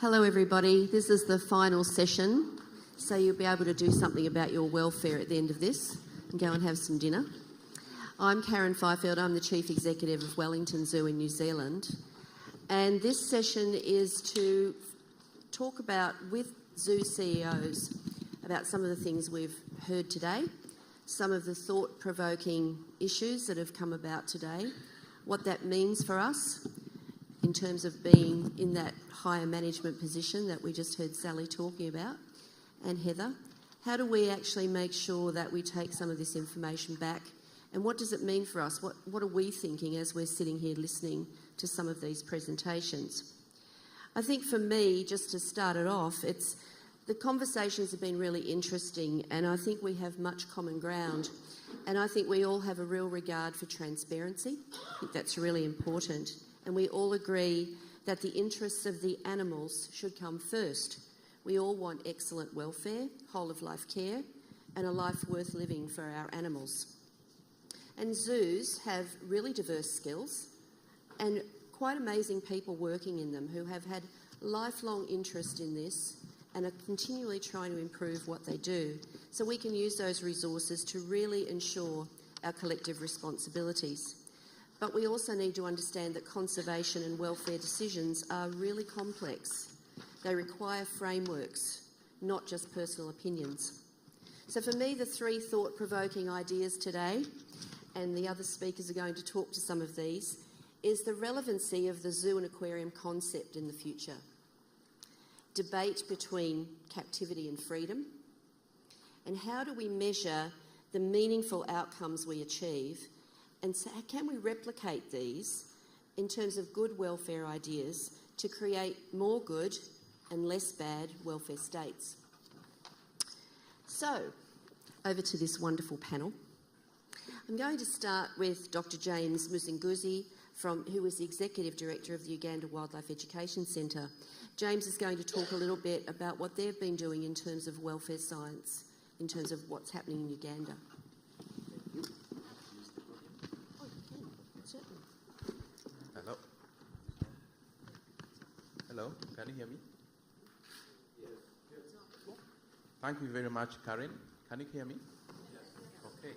Hello everybody, this is the final session, so you'll be able to do something about your welfare at the end of this and go and have some dinner. I'm Karen Fifield, I'm the Chief Executive of Wellington Zoo in New Zealand, and this session is to talk about, with zoo CEOs, about some of the things we've heard today, some of the thought-provoking issues that have come about today, what that means for us in terms of being in that higher management position that we just heard Sally talking about, and Heather. How do we actually make sure that we take some of this information back, and what does it mean for us? What are we thinking as we're sitting here listening to some of these presentations? I think for me, just to start it off, the conversations have been really interesting, and I think we have much common ground, and I think we all have a real regard for transparency. I think that's really important. And we all agree that the interests of the animals should come first. We all want excellent welfare, whole-of-life care, and a life worth living for our animals. And zoos have really diverse skills and quite amazing people working in them who have had lifelong interest in this and are continually trying to improve what they do. So we can use those resources to really ensure our collective responsibilities. But we also need to understand that conservation and welfare decisions are really complex. They require frameworks, not just personal opinions. So for me, the three thought-provoking ideas today, and the other speakers are going to talk to some of these, is the relevancy of the zoo and aquarium concept in the future, debate between captivity and freedom, and how do we measure the meaningful outcomes we achieve, and so can we replicate these in terms of good welfare ideas to create more good and less bad welfare states? So, over to this wonderful panel. I'm going to start with Dr. James Muzinguzi, who is the Executive Director of the Uganda Wildlife Education Centre. James is going to talk a little bit about what they've been doing in terms of welfare science, in terms of what's happening in Uganda. Hello, can you hear me? Yes. Thank you very much, Karen. Can you hear me? Yes. Okay.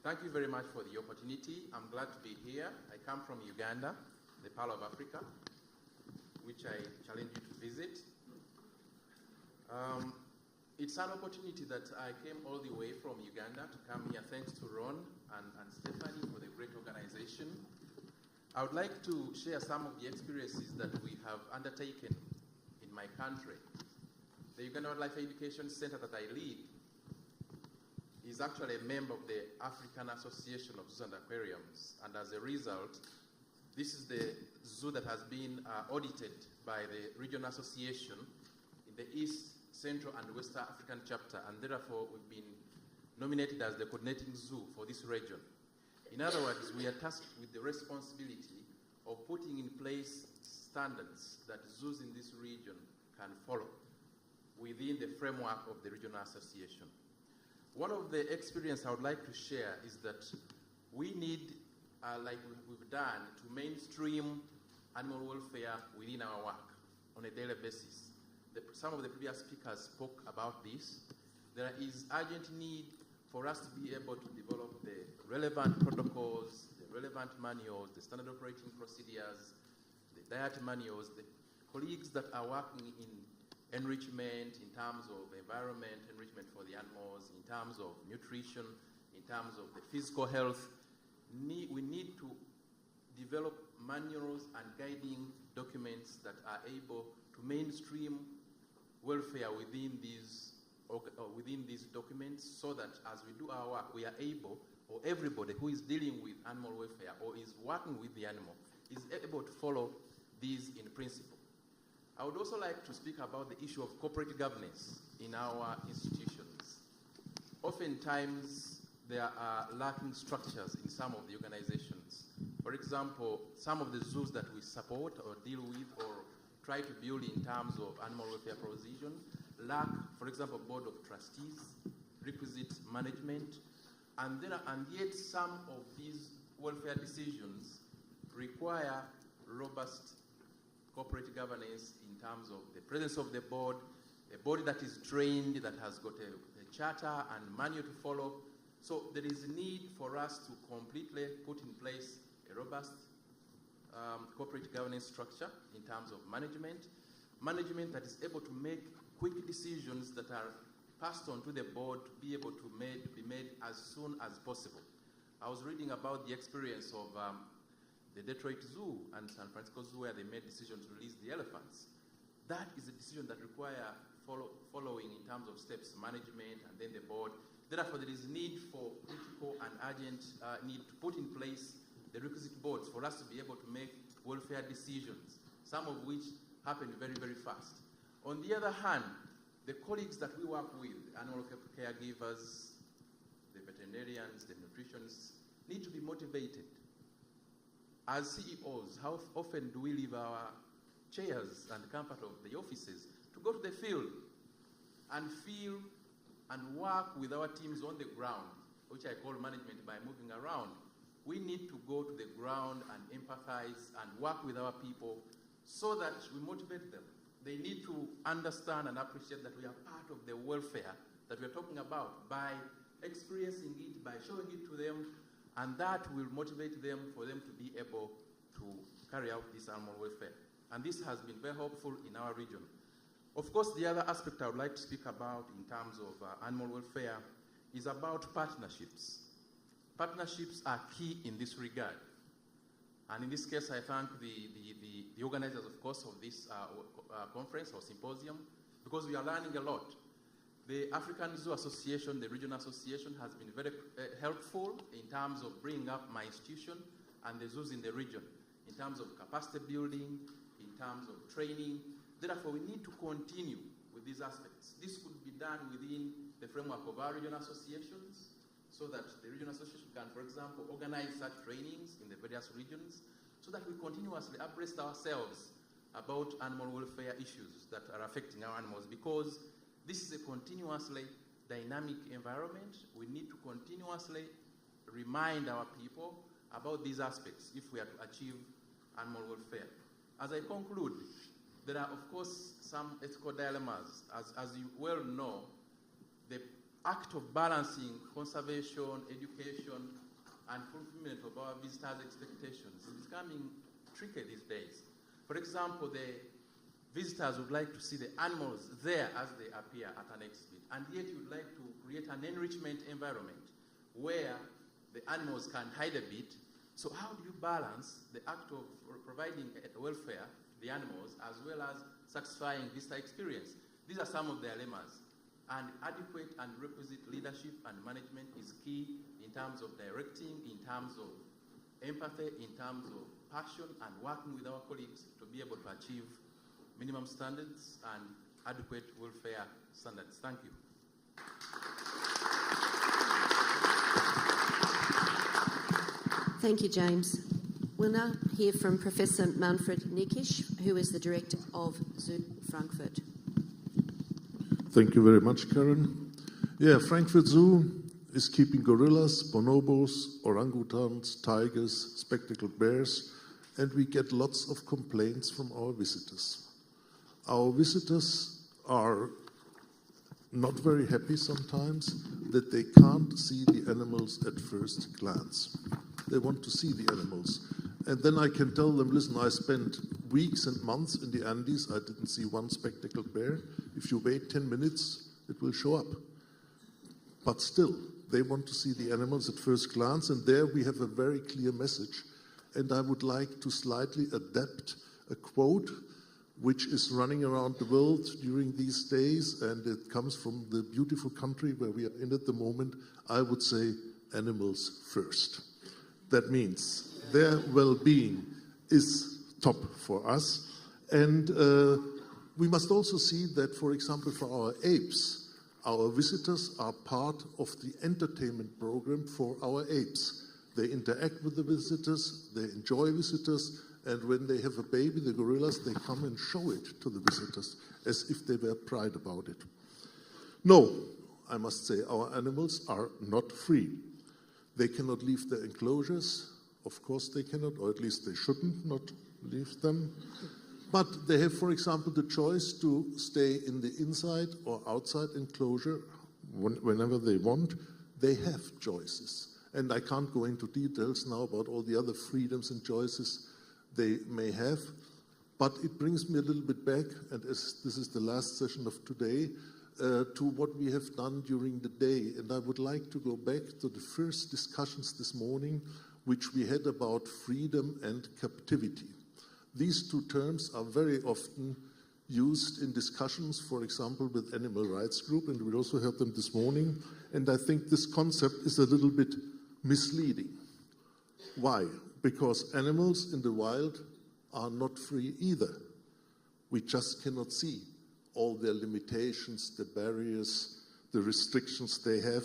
Thank you very much for the opportunity. I'm glad to be here. I come from Uganda, the Pearl of Africa, which I challenge you to visit. It's an opportunity that I came all the way from Uganda to come here. Thanks to Ron and Stephanie for the great organization. I would like to share some of the experiences that we have undertaken in my country. The Uganda Wildlife Education Center that I lead is actually a member of the African Association of Zoos and Aquariums, and as a result, this is the zoo that has been audited by the Regional Association in the East, Central and West African chapter, and therefore we've been nominated as the coordinating zoo for this region. In other words, we are tasked with the responsibility of putting in place standards that zoos in this region can follow within the framework of the Regional Association. One of the experiences I would like to share is that we need, like we've done, to mainstream animal welfare within our work on a daily basis. Some of the previous speakers spoke about this. There is urgent need for us to be able to develop the relevant protocols, the relevant manuals, the standard operating procedures, the diet manuals, the colleagues that are working in enrichment, in terms of environment, enrichment for the animals, in terms of nutrition, in terms of the physical health. We need to develop manuals and guiding documents that are able to mainstream welfare within these documents, so that as we do our work, we are able, or everybody who is dealing with animal welfare or is working with the animal, is able to follow these in principle. I would also like to speak about the issue of corporate governance in our institutions. Oftentimes, there are lacking structures in some of the organizations. For example, some of the zoos that we support or deal with or try to build in terms of animal welfare provision lack, for example, board of trustees, requisite management, and yet some of these welfare decisions require robust corporate governance in terms of the presence of the board, a body that is trained, that has got a charter and manual to follow. So there is a need for us to completely put in place a robust corporate governance structure in terms of management that is able to make quick decisions that are passed on to the board to be able to be made as soon as possible. I was reading about the experience of the Detroit Zoo and San Francisco Zoo, where they made decisions to release the elephants. That is a decision that requires following in terms of steps, management and then the board. Therefore, there is need for critical and urgent need to put in place the requisite boards for us to be able to make welfare decisions, some of which happen very, very fast. On the other hand, the colleagues that we work with, animal caregivers, the veterinarians, the nutritionists, need to be motivated. As CEOs, how often do we leave our chairs and comfort of the offices to go to the field and feel and work with our teams on the ground, which I call management by moving around? We need to go to the ground and empathize and work with our people so that we motivate them. They need to understand and appreciate that we are part of the welfare that we are talking about by experiencing it, by showing it to them, and that will motivate them for them to be able to carry out this animal welfare. And this has been very helpful in our region. Of course, the other aspect I would like to speak about in terms of animal welfare is about partnerships. Partnerships are key in this regard. And in this case, I thank the organizers, of course, of this conference or symposium, because we are learning a lot. The African Zoo Association, the regional association, has been very helpful in terms of bringing up my institution and the zoos in the region, in terms of capacity building, in terms of training. Therefore, we need to continue with these aspects. This could be done within the framework of our regional associations, so that the regional association can, for example, organize such trainings in the various regions, so that we continuously abreast ourselves about animal welfare issues that are affecting our animals, because this is a continuously dynamic environment. We need to continuously remind our people about these aspects if we are to achieve animal welfare. As I conclude, there are, of course, some ethical dilemmas. As you well know, the act of balancing conservation, education, and fulfillment of our visitors' expectations is becoming tricky these days. For example, the visitors would like to see the animals there as they appear at an exhibit, and yet you would like to create an enrichment environment where the animals can hide a bit. So how do you balance the act of providing welfare to the animals as well as satisfying visitor experience? These are some of the dilemmas. And adequate and requisite leadership and management is key in terms of directing, in terms of empathy, in terms of passion, and working with our colleagues to be able to achieve minimum standards and adequate welfare standards. Thank you. Thank you, James. We'll now hear from Professor Manfred Nikisch, who is the Director of Zoo Frankfurt. Thank you very much, Karen. Yeah, Frankfurt Zoo is keeping gorillas, bonobos, orangutans, tigers, spectacled bears, and we get lots of complaints from our visitors. Our visitors are not very happy sometimes that they can't see the animals at first glance. They want to see the animals. And then I can tell them, listen, I spent weeks and months in the Andes. I didn't see one spectacled bear. If you wait 10 minutes, it will show up. But still, they want to see the animals at first glance, and there we have a very clear message. And I would like to slightly adapt a quote which is running around the world during these days, and it comes from the beautiful country where we are in at the moment. I would say, animals first. That means their well-being is top for us. And we must also see that, for example, for our apes, our visitors are part of the entertainment program for our apes. They interact with the visitors, they enjoy visitors, and when they have a baby, the gorillas, they come and show it to the visitors as if they were proud about it. No, I must say, our animals are not free. They cannot leave their enclosures. Of course they cannot, or at least they shouldn't not leave them. But they have, for example, the choice to stay in the inside or outside enclosure whenever they want. They have choices. And I can't go into details now about all the other freedoms and choices they may have. But it brings me a little bit back, and as this is the last session of today, to what we have done during the day. And I would like to go back to the first discussions this morning, which we had about freedom and captivity. These two terms are very often used in discussions, for example, with animal rights group, and we also heard them this morning. And I think this concept is a little bit misleading. Why? Because animals in the wild are not free either. We just cannot see all their limitations, the barriers, the restrictions they have.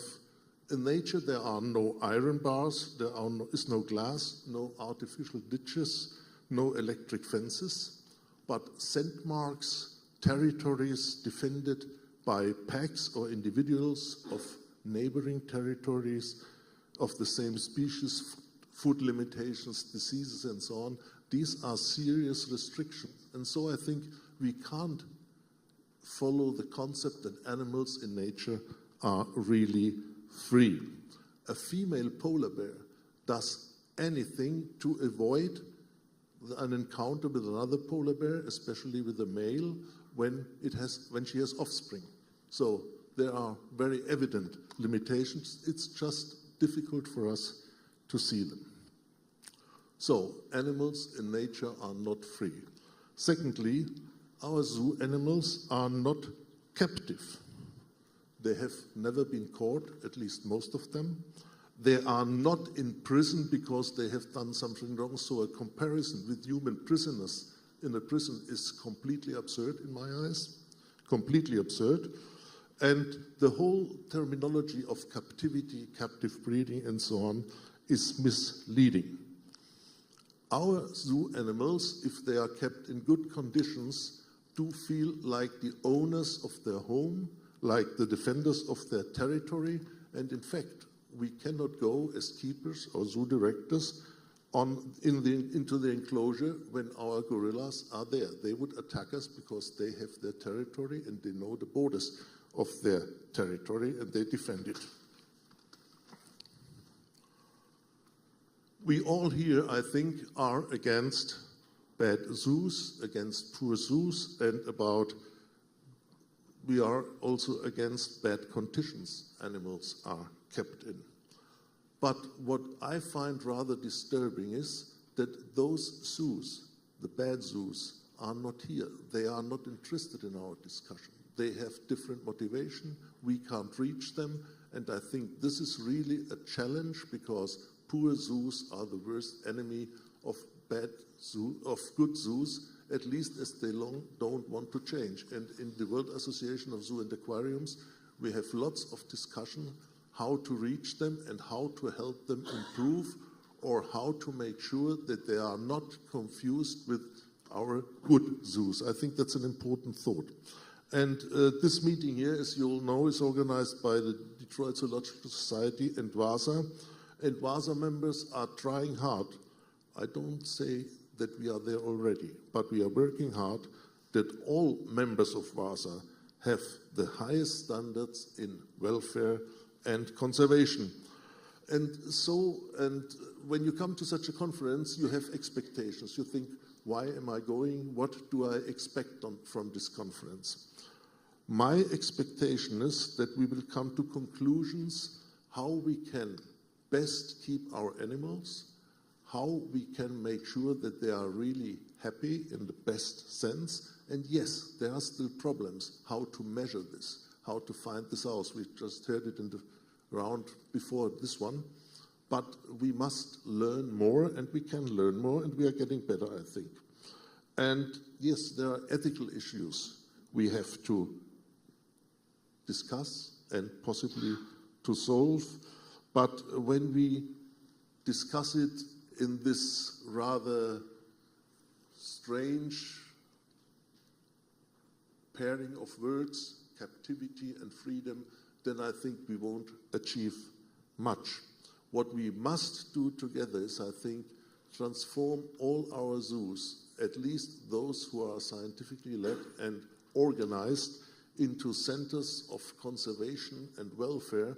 In nature, there are no iron bars, there is no glass, no artificial ditches, no electric fences, but scent marks, territories defended by packs or individuals of neighboring territories of the same species, food limitations, diseases, and so on. These are serious restrictions. And so I think we can't follow the concept that animals in nature are really free. A female polar bear does anything to avoid an encounter with another polar bear, especially with a male, when she has offspring. So there are very evident limitations. It's just difficult for us to see them. So animals in nature are not free. Secondly, our zoo animals are not captive. They have never been caught, at least most of them. They are not in prison because they have done something wrong. So a comparison with human prisoners in a prison is completely absurd in my eyes, completely absurd. And the whole terminology of captivity, captive breeding, and so on is misleading. Our zoo animals, if they are kept in good conditions, do feel like the owners of their home, like the defenders of their territory, and in fact, we cannot go as keepers or zoo directors into the enclosure when our gorillas are there. They would attack us because they have their territory and they know the borders of their territory and they defend it. We all here, I think, are against bad zoos, against poor zoos, and we are also against bad conditions animals are kept in. But what I find rather disturbing is that those zoos, the bad zoos, are not here. They are not interested in our discussion. They have different motivation. We can't reach them. And I think this is really a challenge because poor zoos are the worst enemy of good zoos, at least as they don't want to change. And in the World Association of Zoo and Aquariums, we have lots of discussion how to reach them and how to help them improve, or how to make sure that they are not confused with our good zoos. I think that's an important thought. And this meeting here, as you all know, is organized by the Detroit Zoological Society and WASA. And WASA members are trying hard. I don't say that we are there already, but we are working hard that all members of WASA have the highest standards in welfare and conservation. And when you come to such a conference, you have expectations. You think, why am I going? What do I expect from this conference? My expectation is that we will come to conclusions how we can best keep our animals, how we can make sure that they are really happy in the best sense. And yes, there are still problems, how to measure this, how to find this out. We just heard it in the round before this one. But we must learn more, and we can learn more, and we are getting better, I think. And yes, there are ethical issues we have to discuss and possibly to solve. But when we discuss it in this rather strange pairing of words, captivity and freedom, then I think we won't achieve much. What we must do together is, I think, transform all our zoos at least those who are scientifically led and organized into centers of conservation and welfare.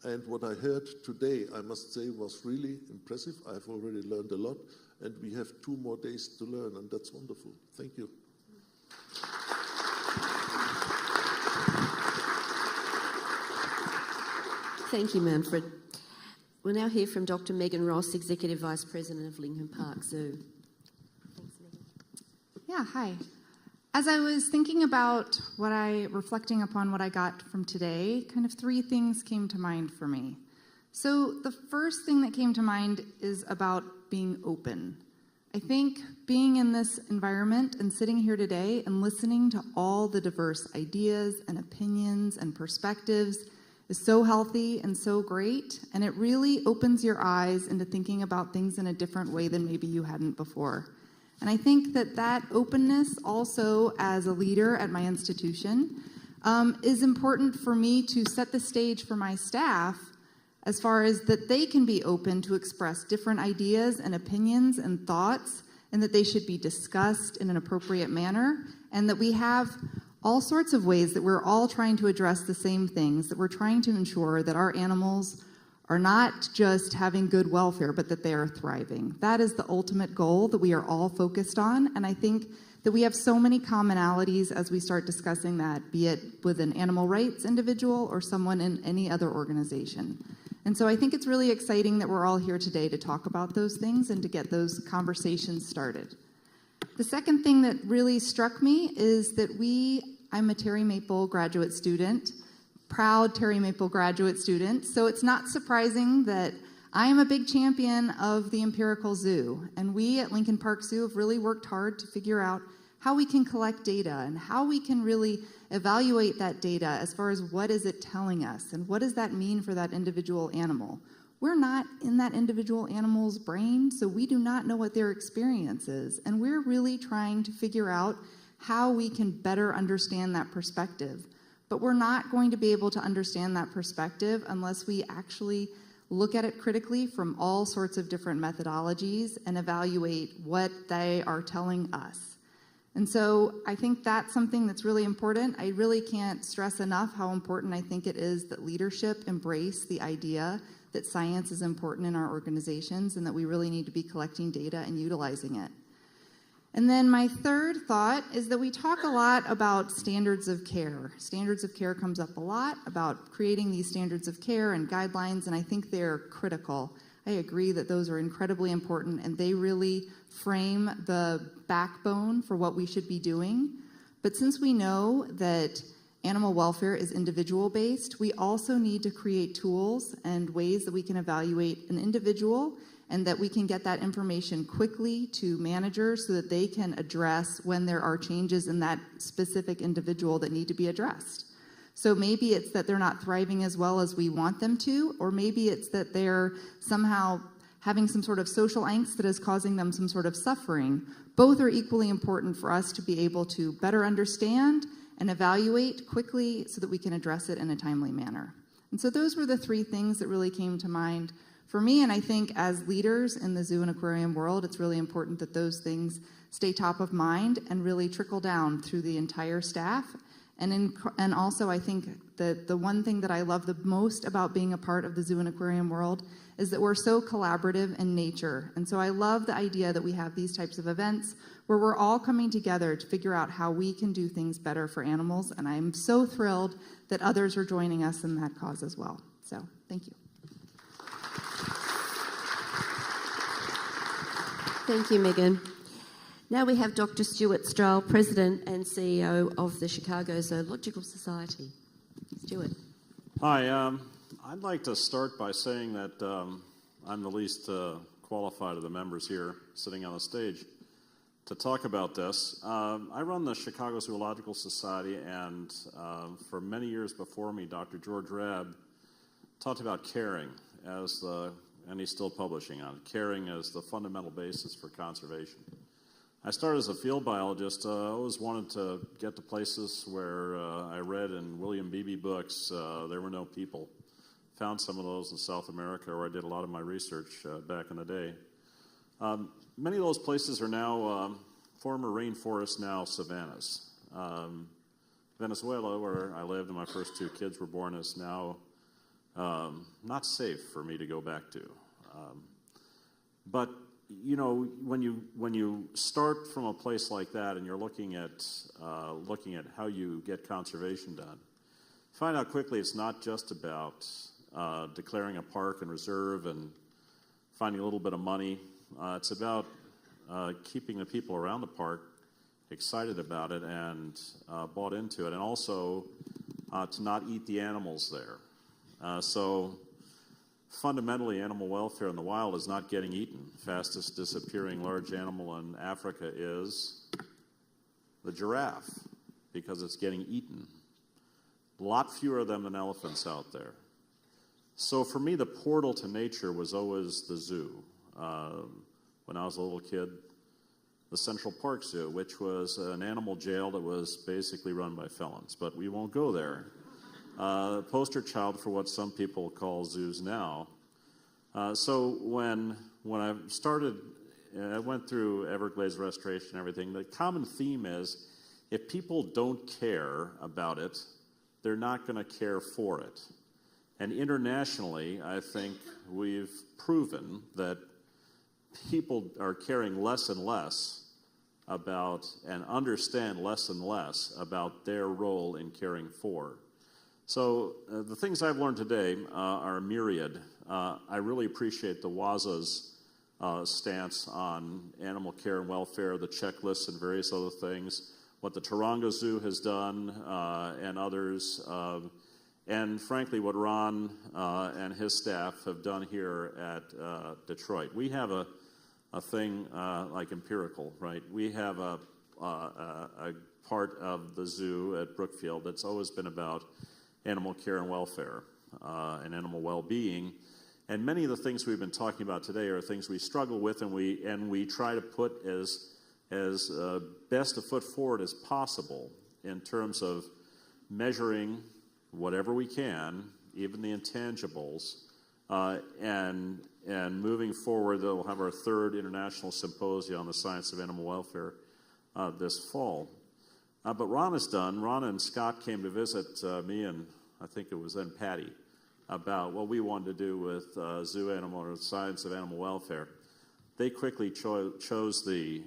And what I heard today, I must say, was really impressive. I've already learned a lot, and we have 2 more days to learn, and that's wonderful. Thank you. Thank you, Manfred. We'll now hear from Dr. Megan Ross, Executive Vice President of Lincoln Park Zoo. Thanks, Megan. Yeah, hi. As I was thinking about reflecting upon what I got from today, kind of 3 things came to mind for me. So the first thing that came to mind is about being open. I think being in this environment and sitting here today and listening to all the diverse ideas and opinions and perspectives is so healthy and so great, and it really opens your eyes into thinking about things in a different way than maybe you hadn't before. And I think that openness also as a leader at my institution is important for me to set the stage for my staff as far as that they can be open to express different ideas and opinions and thoughts, and that they should be discussed in an appropriate manner, and that we have all sorts of ways that we're all trying to address the same things, that we're trying to ensure that our animals are not just having good welfare, but that they are thriving. That is the ultimate goal that we are all focused on, and I think that we have so many commonalities as we start discussing that, be it with an animal rights individual or someone in any other organization. And so I think it's really exciting that we're all here today to talk about those things and to get those conversations started. The second thing that really struck me is that I'm a Terry Maple graduate student, proud Terry Maple graduate student, so it's not surprising that I am a big champion of the empirical zoo, and we at Lincoln Park Zoo have really worked hard to figure out how we can collect data and how we can really evaluate that data as far as what is it telling us and what does that mean for that individual animal. We're not in that individual animal's brain, so we do not know what their experience is, and we're really trying to figure out how we can better understand that perspective. But we're not going to be able to understand that perspective unless we actually look at it critically from all sorts of different methodologies and evaluate what they are telling us. And so I think that's something that's really important. I really can't stress enough how important I think it is that leadership embrace the idea that science is important in our organizations and that we really need to be collecting data and utilizing it. And then my third thought is that we talk a lot about standards of care. Standards of care comes up a lot about creating these standards of care and guidelines, and I think they're critical. I agree that those are incredibly important, and they really frame the backbone for what we should be doing. But since we know that animal welfare is individual-based, we also need to create tools and ways that we can evaluate an individual and that we can get that information quickly to managers so that they can address when there are changes in that specific individual that need to be addressed. So maybe it's that they're not thriving as well as we want them to, or maybe it's that they're somehow having some sort of social angst that is causing them some sort of suffering. Both are equally important for us to be able to better understand and evaluate quickly so that we can address it in a timely manner. And so those were the 3 things that really came to mind for me, and I think as leaders in the zoo and aquarium world, it's really important that those things stay top of mind and really trickle down through the entire staff. And also I think that the one thing that I love the most about being a part of the zoo and aquarium world is that we're so collaborative in nature. And so I love the idea that we have these types of events where we're all coming together to figure out how we can do things better for animals, and I'm so thrilled that others are joining us in that cause as well. So, thank you. Thank you, Megan. Now we have Dr. Stuart Stroll, President and CEO of the Chicago Zoological Society. Stuart. Hi. I'd like to start by saying that I'm the least qualified of the members here sitting on the stage to talk about this. I run the Chicago Zoological Society, and for many years before me, Dr. George Rabb talked about caring and he's still publishing on it, caring as the fundamental basis for conservation. I started as a field biologist. I always wanted to get to places where I read in William Beebe books, there were no people. Found some of those in South America where I did a lot of my research back in the day. Many of those places are now former rainforests, now savannas. Venezuela, where I lived and my first 2 kids were born, is now not safe for me to go back to. But you know, when you start from a place like that and you're looking at how you get conservation done, find out quickly it's not just about declaring a park and reserve and finding a little bit of money. It's about keeping the people around the park excited about it and bought into it, and also to not eat the animals there. So fundamentally, animal welfare in the wild is not getting eaten. Fastest disappearing large animal in Africa is the giraffe, because it's getting eaten. A lot fewer of them than elephants out there. So for me, the portal to nature was always the zoo. When I was a little kid, the Central Park Zoo, which was an animal jail that was basically run by felons, but we won't go there. Poster child for what some people call zoos now. So when I started, I went through Everglades restoration and everything, the common theme is if people don't care about it, they're not going to care for it. And internationally, I think we've proven that people are caring less and less about and understand less and less about their role in caring for. So the things I've learned today are myriad. I really appreciate the WASA's stance on animal care and welfare, the checklists and various other things, what the Taronga Zoo has done and others, and frankly what Ron and his staff have done here at Detroit. We have a thing like empirical, right? We have a part of the zoo at Brookfield that's always been about animal care and welfare and animal well-being. And many of the things we've been talking about today are things we struggle with, and we try to put as best a foot forward as possible in terms of measuring whatever we can, even the intangibles, and moving forward. We'll have our 3rd international symposium on the science of animal welfare this fall. But Ron and Scott came to visit me, and I think it was then Patty, about what we wanted to do with zoo animal or science of animal welfare. They quickly chose the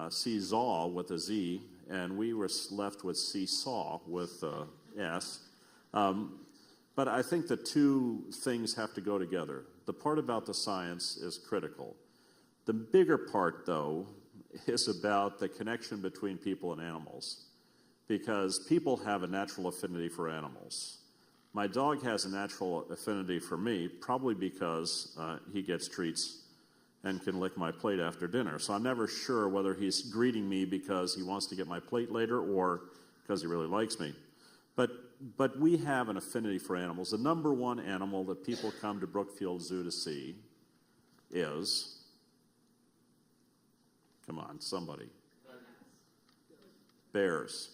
seesaw with a Z, and we were left with seesaw with S. But I think the two things have to go together. The part about the science is critical. The bigger part, though, is about the connection between people and animals, because people have a natural affinity for animals. My dog has a natural affinity for me, probably because he gets treats and can lick my plate after dinner. So I'm never sure whether he's greeting me because he wants to get my plate later or because he really likes me. But we have an affinity for animals. The number one animal that people come to Brookfield Zoo to see is, come on, somebody. Bears.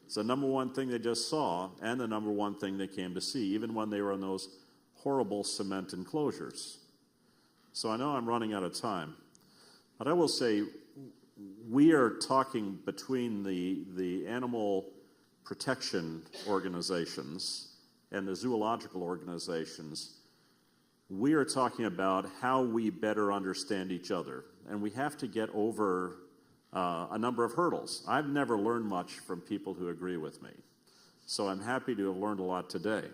It's the number one thing they just saw and the number one thing they came to see, even when they were in those horrible cement enclosures. So I know I'm running out of time, but I will say we are talking between the animal protection organizations and the zoological organizations. We are talking about how we better understand each other, and we have to get over a number of hurdles. I've never learned much from people who agree with me, so I'm happy to have learned a lot today.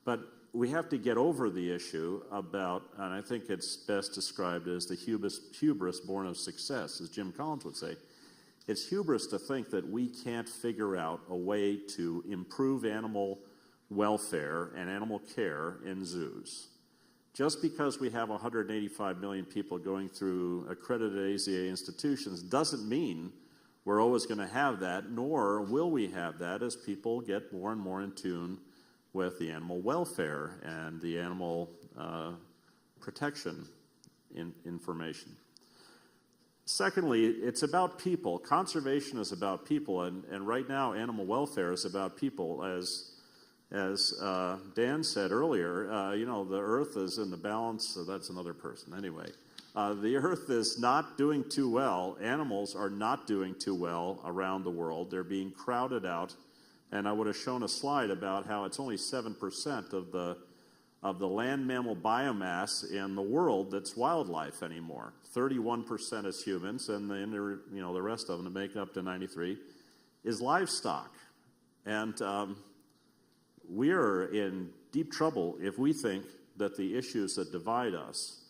But we have to get over the issue about, and I think it's best described as the hubris born of success, as Jim Collins would say. It's hubris to think that we can't figure out a way to improve animal welfare and animal care in zoos. Just because we have 185 million people going through accredited AZA institutions doesn't mean we're always going to have that, nor will we have that as people get more and more in tune with the animal welfare and the animal protection information. Secondly, it's about people. Conservation is about people, and right now animal welfare is about people. As Dan said earlier, the earth is in the balance, so that's another person. Anyway, The earth is not doing too well. Animals are not doing too well around the world. They're being crowded out. And I would have shown a slide about how it's only 7% of the land mammal biomass in the world that's wildlife anymore. 31% is humans, and the rest of them, to make up to 93, is livestock. And we are in deep trouble if we think that the issues that divide us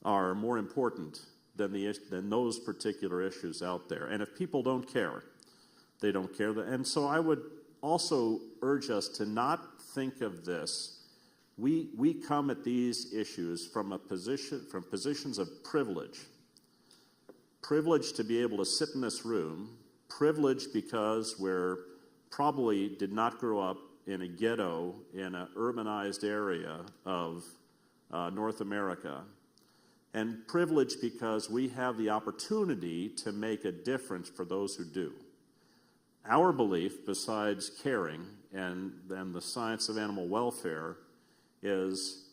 are more important than those particular issues out there. And if people don't care, they don't care. And so I would also urge us to not think of this. We come at these issues from positions of privilege. Privilege to be able to sit in this room. Privilege because we're probably did not grow up in a ghetto in an urbanized area of North America. And privilege because we have the opportunity to make a difference for those who do. Our belief, besides caring and the science of animal welfare, is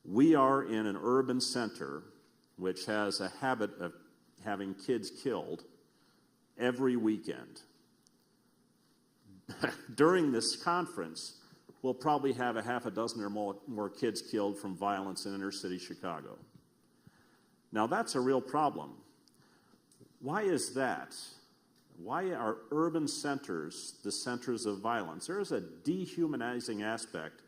we are in an urban center which has a habit of having kids killed every weekend. During this conference, we'll probably have a half a dozen or more kids killed from violence in inner city Chicago. Now, that's a real problem. Why is that? Why are urban centers the centers of violence? There is a dehumanizing aspect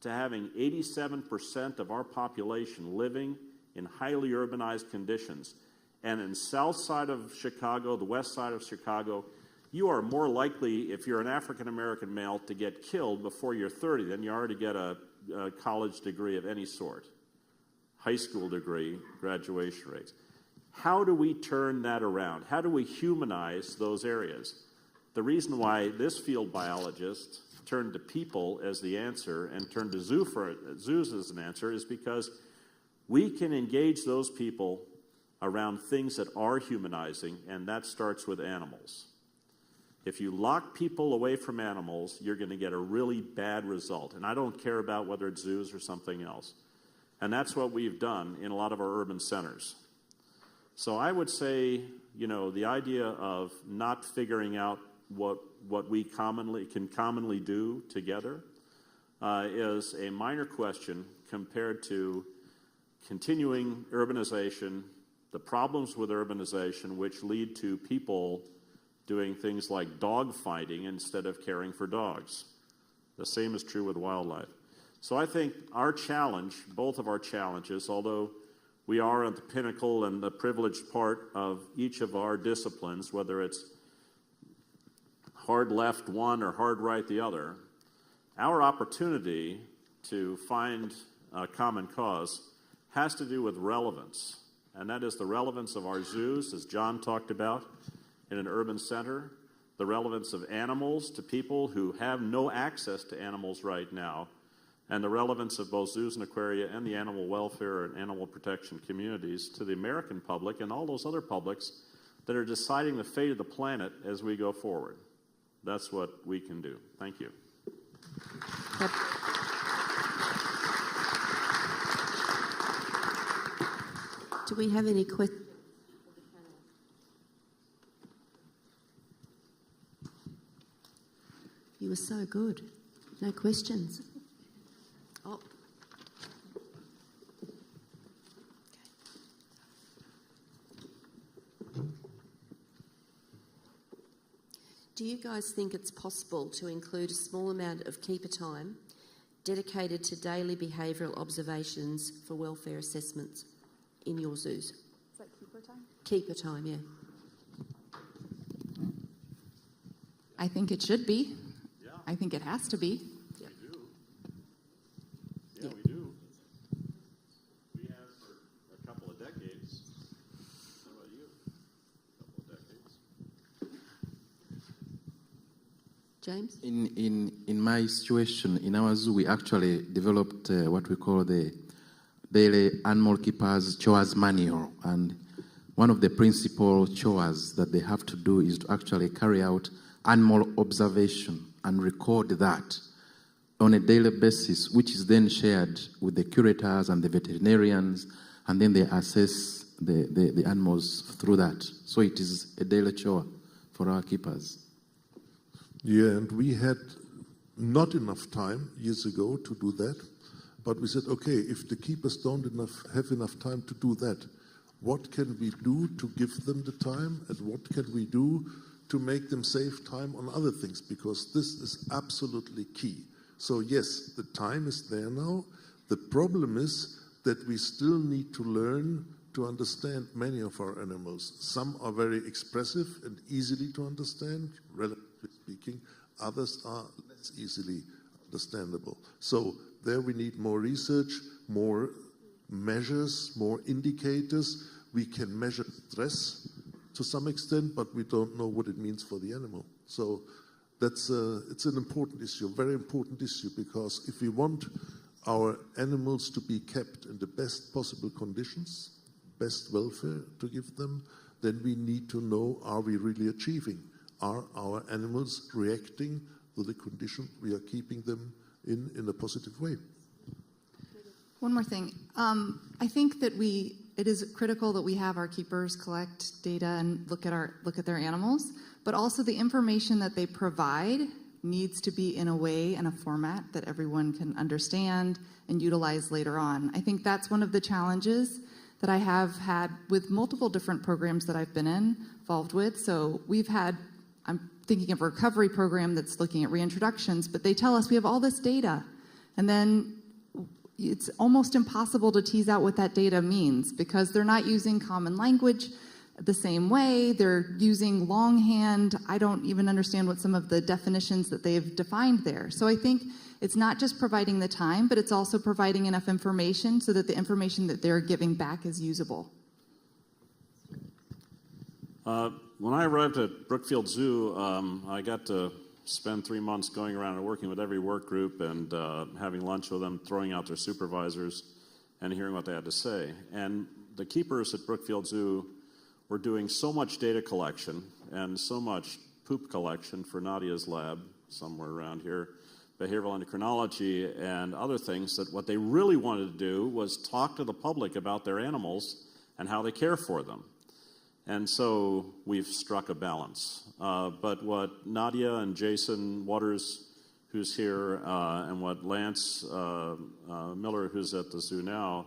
to having 87% of our population living in highly urbanized conditions. And in south side of Chicago, the west side of Chicago, you are more likely, if you're an African-American male, to get killed before you're 30 than you are to get a college degree of any sort. High school degree, graduation rates. How do we turn that around? How do we humanize those areas? The reason why this field biologist turned to people as the answer and turned to zoos as an answer is because we can engage those people around things that are humanizing, and that starts with animals. If you lock people away from animals, you're going to get a really bad result. And I don't care about whether it's zoos or something else. And that's what we've done in a lot of our urban centers. So I would say, the idea of not figuring out what we can commonly do together is a minor question compared to continuing urbanization, the problems with urbanization, which lead to people doing things like dog fighting instead of caring for dogs. The same is true with wildlife. So I think our challenge, both of our challenges, although we are at the pinnacle and the privileged part of each of our disciplines, whether it's hard left one or hard right the other, our opportunity to find a common cause has to do with relevance. And that is the relevance of our zoos, as John talked about, in an urban center, the relevance of animals to people who have no access to animals right now, and the relevance of both zoos and aquaria and the animal welfare and animal protection communities to the American public and all those other publics that are deciding the fate of the planet as we go forward. That's what we can do. Thank you. Yep. Do we have any questions? You were so good. No questions. Oh. Do you guys think it's possible to include a small amount of keeper time dedicated to daily behavioural observations for welfare assessments in your zoos? Is that keeper time? Keeper time, yeah. I think it should be. Yeah. I think it has to be. We do. Yeah, we do. We have for a couple of decades. How about you? A couple of decades. James? In my situation, in our zoo, we actually developed what we call the Daily Animal Keepers Chores Manual. And one of the principal chores that they have to do is to actually carry out animal observation and record that on a daily basis, which is then shared with the curators and the veterinarians and then they assess the animals through that. So it is a daily chore for our keepers. Yeah, and we had not enough time years ago to do that, but we said, okay, if the keepers don't have enough time to do that, what can we do to give them the time, and what can we do to make them save time on other things? Because this is absolutely key. So yes, the time is there now. The problem is that we still need to learn to understand many of our animals. Some are very expressive and easily to understand, relatively speaking. Others are less easily understandable. So there we need more research, more measures, more indicators. We can measure stress to some extent, but we don't know what it means for the animal. So it's an important issue, a very important issue, because if we want our animals to be kept in the best possible conditions, best welfare to give them, then we need to know, are we really achieving? Are our animals reacting to the condition we are keeping them in a positive way? One more thing. I think that it is critical that we have our keepers collect data and look at their animals, but also the information that they provide needs to be in a way and a format that everyone can understand and utilize later on. I think that's one of the challenges that I have had with multiple different programs that I've been involved with. So I'm thinking of a recovery program that's looking at reintroductions, but they tell us we have all this data, and then it's almost impossible to tease out what that data means because they're not using common language the same way. They're using longhand. I don't even understand what some of the definitions that they've defined there. So I think it's not just providing the time, but it's also providing enough information so that the information that they're giving back is usable. When I arrived at Brookfield Zoo, I got to spend 3 months going around and working with every work group and having lunch with them, throwing out their supervisors, and hearing what they had to say. And the keepers at Brookfield Zoo were doing so much data collection and so much poop collection for Nadia's lab somewhere around here, behavioral endocrinology and other things, that what they really wanted to do was talk to the public about their animals and how they care for them. And so we've struck a balance. But what Nadia and Jason Waters, who's here, and what Lance Miller, who's at the zoo now,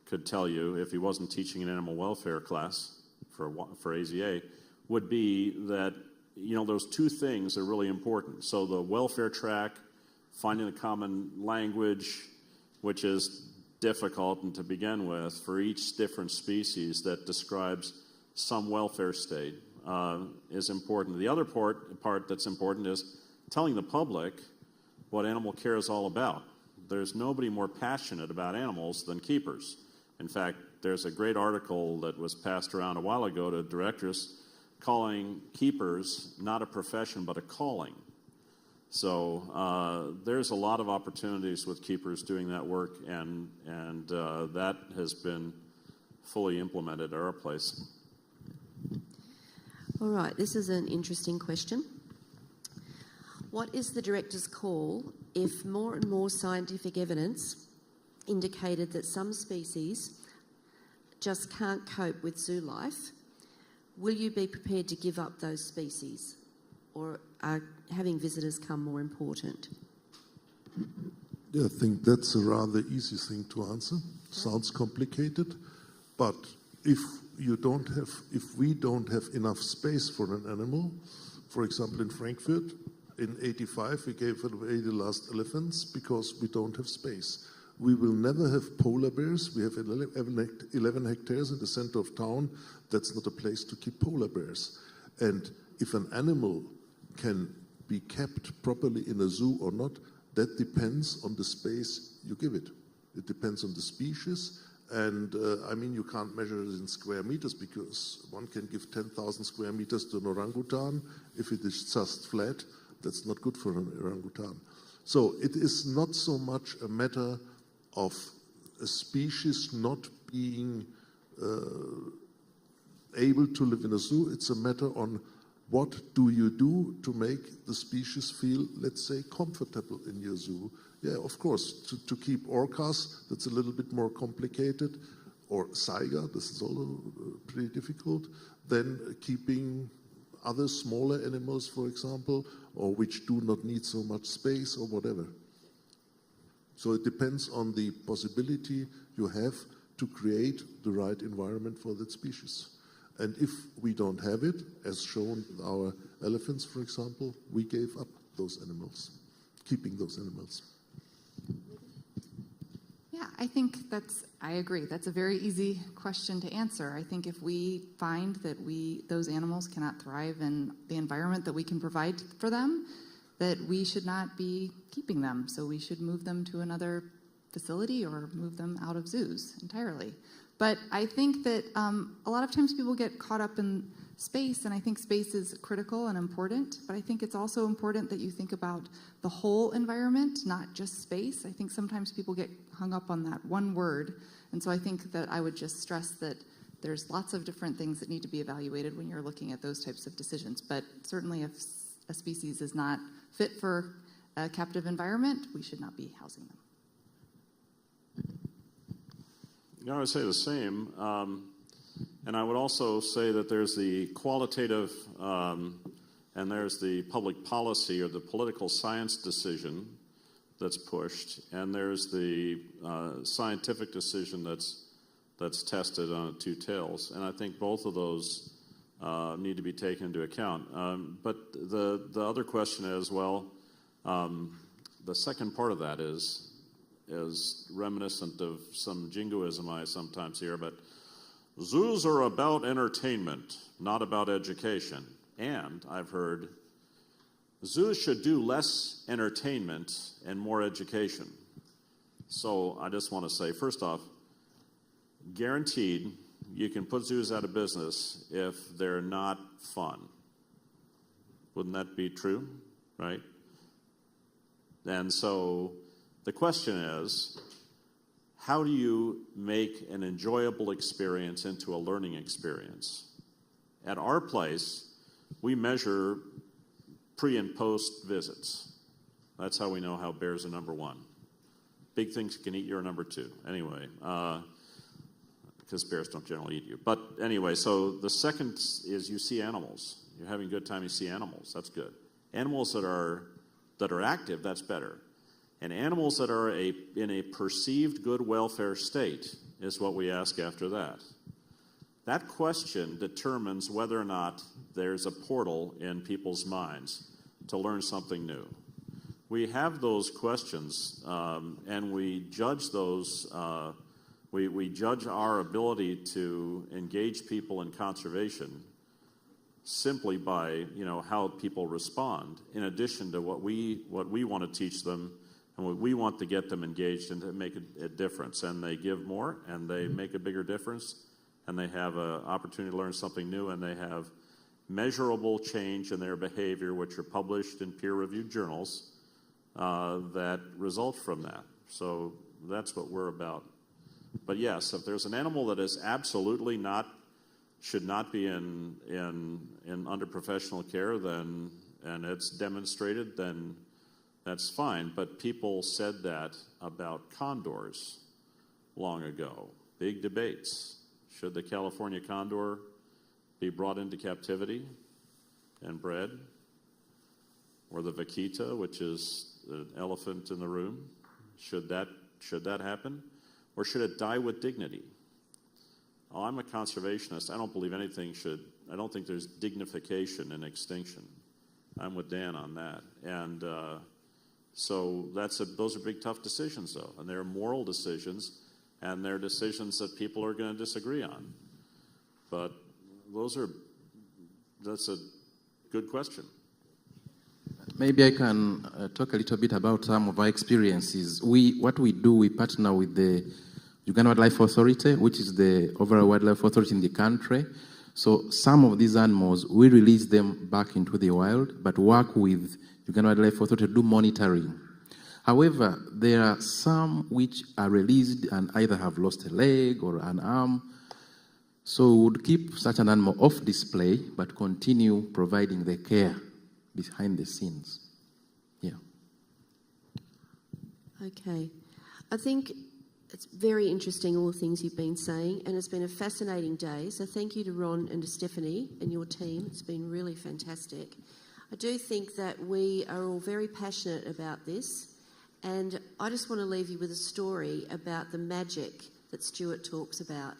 could tell you if he wasn't teaching an animal welfare class for AZA, would be that, those two things are really important. So the welfare track, finding a common language, which is difficult and to begin with for each different species that describes some welfare state, is important. The other part that's important is telling the public what animal care is all about. There's nobody more passionate about animals than keepers. In fact, there's a great article that was passed around a while ago to directors calling keepers not a profession but a calling. So there's a lot of opportunities with keepers doing that work, and that has been fully implemented at our place. All right, this is an interesting question. What is the director's call if more and more scientific evidence indicated that some species just can't cope with zoo life? Will you be prepared to give up those species, or are having visitors come more important? Yeah, I think that's a rather easy thing to answer. Sounds complicated, but if we don't have enough space for an animal, for example, in Frankfurt, in '85, we gave away the last elephants because we don't have space. We will never have polar bears. We have 11 hectares in the center of town. That's not a place to keep polar bears. And if an animal can be kept properly in a zoo or not, that depends on the space you give it. It depends on the species. And you can't measure it in square meters because one can give 10,000 square meters to an orangutan. If it is just flat, that's not good for an orangutan. So it is not so much a matter of a species not being able to live in a zoo. It's a matter on what do you do to make the species feel, let's say, comfortable in your zoo. Yeah, of course, to keep orcas, that's a little bit more complicated, or Saiga, this is also pretty difficult. Then keeping other smaller animals, for example, or which do not need so much space or whatever. So it depends on the possibility you have to create the right environment for that species. And if we don't have it, as shown with our elephants, for example, we gave up those animals, keeping those animals. Yeah, I think I agree. That's a very easy question to answer. I think if we find that those animals cannot thrive in the environment that we can provide for them, that we should not be keeping them. So we should move them to another facility or move them out of zoos entirely. But I think that a lot of times people get caught up in space, and I think space is critical and important, but I think it's also important that you think about the whole environment, not just space. I think sometimes people get hung up on that one word, and so I think that I would just stress that there's lots of different things that need to be evaluated when you're looking at those types of decisions. But certainly if a species is not fit for a captive environment, we should not be housing them. Yeah, I would say the same. And I would also say that there's the qualitative and there's the public policy or the political science decision that's pushed, and there's the scientific decision that's tested on two tails. And I think both of those need to be taken into account. But the other question is, well, the second part of that is reminiscent of some jingoism I sometimes hear, but zoos are about entertainment, not about education. And I've heard zoos should do less entertainment and more education. So I just want to say, first off, guaranteed you can put zoos out of business if they're not fun. Wouldn't that be true? Right? And so the question is, how do you make an enjoyable experience into a learning experience? At our place, we measure pre and post visits. That's how we know how bears are number one. Big things can eat, you're number two. Anyway, because bears don't generally eat you. But anyway, so the second is you see animals. You're having a good time, you see animals. That's good. Animals that are active, that's better. And animals that are in a perceived good welfare state is what we ask after that. That question determines whether or not there's a portal in people's minds to learn something new. We have those questions, and we judge those. We judge our ability to engage people in conservation simply by how people respond. In addition to what we want to teach them. And what we want to get them engaged and to make a difference. And they give more, and they make a bigger difference, and they have an opportunity to learn something new, and they have measurable change in their behavior, which are published in peer-reviewed journals that result from that. So that's what we're about. But yes, if there's an animal that is absolutely should not be under professional care, then, and it's demonstrated, then that's fine, but people said that about condors long ago. Big debates. Should the California condor be brought into captivity and bred? Or the vaquita, which is an elephant in the room? Should that happen? Or should it die with dignity? Oh, I'm a conservationist. I don't believe anything I don't think there's dignification in extinction. I'm with Dan on that. And so those are big, tough decisions, though, and they're moral decisions, and they're decisions that people are going to disagree on. But that's a good question. Maybe I can talk a little bit about some of our experiences. What we do, we partner with the Uganda Wildlife Authority, which is the overall wildlife authority in the country. So some of these animals, we release them back into the wild, but work with Uganda Wildlife Authority to do monitoring. However, there are some which are released and either have lost a leg or an arm. So we would keep such an animal off display, but continue providing the care behind the scenes. Yeah. Okay. I think It's very interesting, all the things you've been saying, and it's been a fascinating day. So thank you to Ron and to Stephanie and your team. It's been really fantastic. I do think that we are all very passionate about this, and I just want to leave you with a story about the magic that Stuart talks about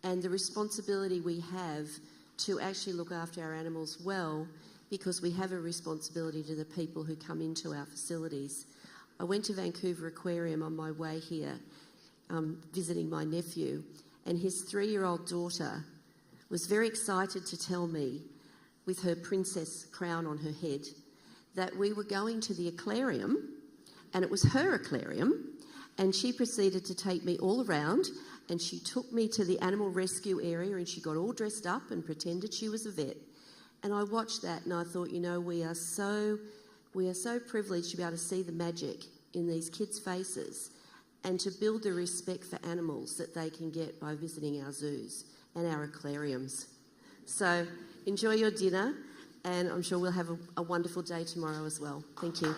and the responsibility we have to actually look after our animals well, because we have a responsibility to the people who come into our facilities. I went to Vancouver Aquarium on my way here, visiting my nephew, and his 3-year-old daughter was very excited to tell me, with her princess crown on her head, that we were going to the aquarium, and it was her aquarium, and she proceeded to take me all around, and she took me to the animal rescue area, and she got all dressed up and pretended she was a vet. And I watched that, and I thought, you know, we are so privileged to be able to see the magic in these kids' faces, and to build the respect for animals that they can get by visiting our zoos and our aquariums. So enjoy your dinner, and I'm sure we'll have a wonderful day tomorrow as well. Thank you.